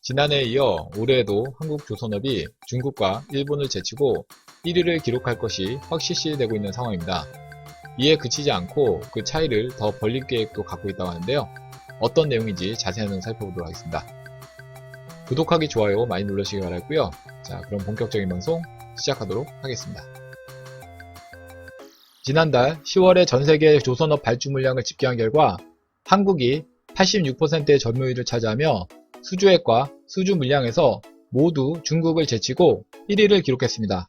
지난해에 이어 올해에도 한국조선업이 중국과 일본을 제치고 1위를 기록할 것이 확실시되고 있는 상황입니다. 이에 그치지 않고 그 차이를 더 벌릴 계획도 갖고 있다고 하는데요. 어떤 내용인지 자세한 내용 살펴보도록 하겠습니다. 구독하기, 좋아요 많이 눌러주시기 바라고요. 자, 그럼 본격적인 방송 시작하도록 하겠습니다. 지난달 10월에 전세계 조선업 발주 물량을 집계한 결과 한국이 86%의 점유율을 차지하며 수주액과 수주 물량에서 모두 중국을 제치고 1위를 기록했습니다.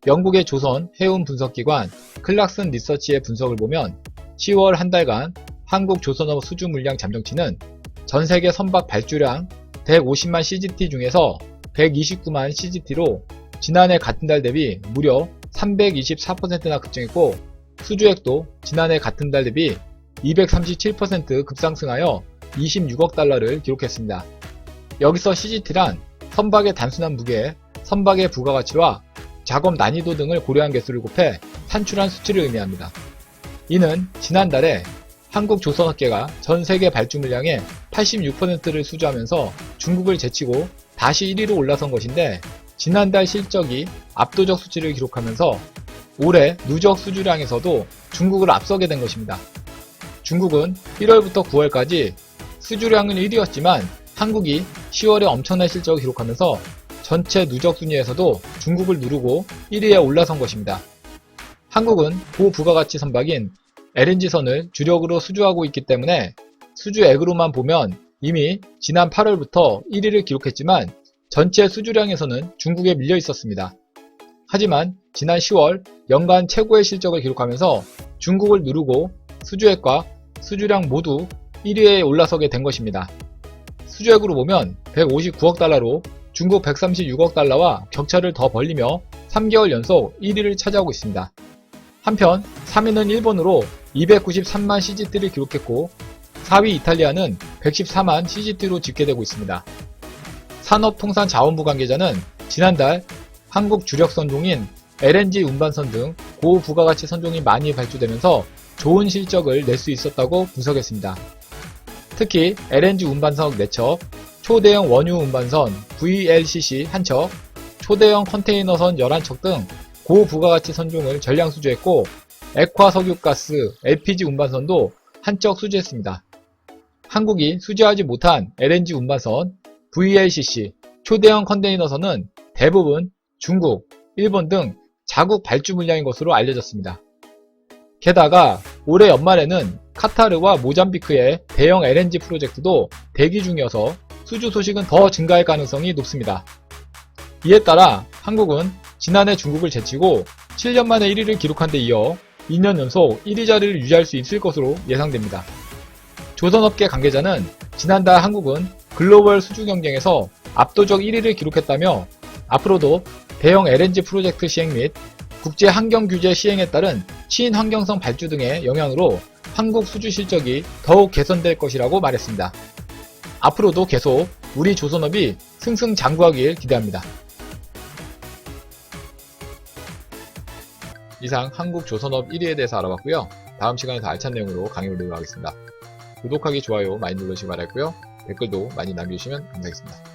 영국의 조선 해운 분석기관 클락슨 리서치의 분석을 보면 10월 한 달간 한국 조선업 수주 물량 잠정치는 전세계 선박 발주량 150만 CGT 중에서 129만 CGT로 지난해 같은 달 대비 무려 324%나 급증했고, 수주액도 지난해 같은 달 대비 237% 급상승하여 26억 달러를 기록했습니다. 여기서 CGT란 선박의 단순한 무게, 선박의 부가가치와 작업 난이도 등을 고려한 개수를 곱해 산출한 수치를 의미합니다. 이는 지난달에 한국 조선업계가 전세계 발주 물량의 86%를 수주하면서 중국을 제치고 다시 1위로 올라선 것인데, 지난달 실적이 압도적 수치를 기록하면서 올해 누적 수주량에서도 중국을 앞서게 된 것입니다. 중국은 1월부터 9월까지 수주량은 1위였지만 한국이 10월에 엄청난 실적을 기록하면서 전체 누적 순위에서도 중국을 누르고 1위에 올라선 것입니다. 한국은 고부가가치 선박인 LNG선을 주력으로 수주하고 있기 때문에 수주액으로만 보면 이미 지난 8월부터 1위를 기록했지만 전체 수주량에서는 중국에 밀려 있었습니다. 하지만 지난 10월 연간 최고의 실적을 기록하면서 중국을 누르고 수주액과 수주량 모두 1위에 올라서게 된 것입니다. 수주액으로 보면 159억 달러로 중국 136억 달러와 격차를 더 벌리며 3개월 연속 1위를 차지하고 있습니다. 한편 3위는 일본으로 293만 CGT를 기록했고 4위 이탈리아는 114만 CGT로 집계되고 있습니다. 산업통상자원부 관계자는 지난달 한국 주력 선종인 LNG 운반선 등 고부가가치 선종이 많이 발주되면서 좋은 실적을 낼 수 있었다고 분석했습니다. 특히 LNG 운반선 4척, 초대형 원유 운반선 VLCC 1척, 초대형 컨테이너선 11척 등 고부가가치 선종을 전량 수주했고, 액화 석유가스 LPG 운반선도 1척 수주했습니다. 한국이 수주하지 못한 LNG 운반선 VLCC, 초대형 컨테이너선은 대부분 중국, 일본 등 자국 발주 물량인 것으로 알려졌습니다. 게다가 올해 연말에는 카타르와 모잠비크의 대형 LNG 프로젝트도 대기 중이어서 수주 소식은 더 증가할 가능성이 높습니다. 이에 따라 한국은 지난해 중국을 제치고 7년 만에 1위를 기록한 데 이어 2년 연속 1위 자리를 유지할 수 있을 것으로 예상됩니다. 조선업계 관계자는 지난달 한국은 글로벌 수주 경쟁에서 압도적 1위를 기록했다며 앞으로도 대형 LNG 프로젝트 시행 및 국제 환경 규제 시행에 따른 친환경성 발주 등의 영향으로 한국 수주 실적이 더욱 개선될 것이라고 말했습니다. 앞으로도 계속 우리 조선업이 승승장구하길 기대합니다. 이상 한국 조선업 1위에 대해서 알아봤고요. 다음 시간에 더 알찬 내용으로 강의 올리도록 하겠습니다. 구독하기, 좋아요 많이 눌러주시기 바라고요. 댓글도 많이 남겨주시면 감사하겠습니다.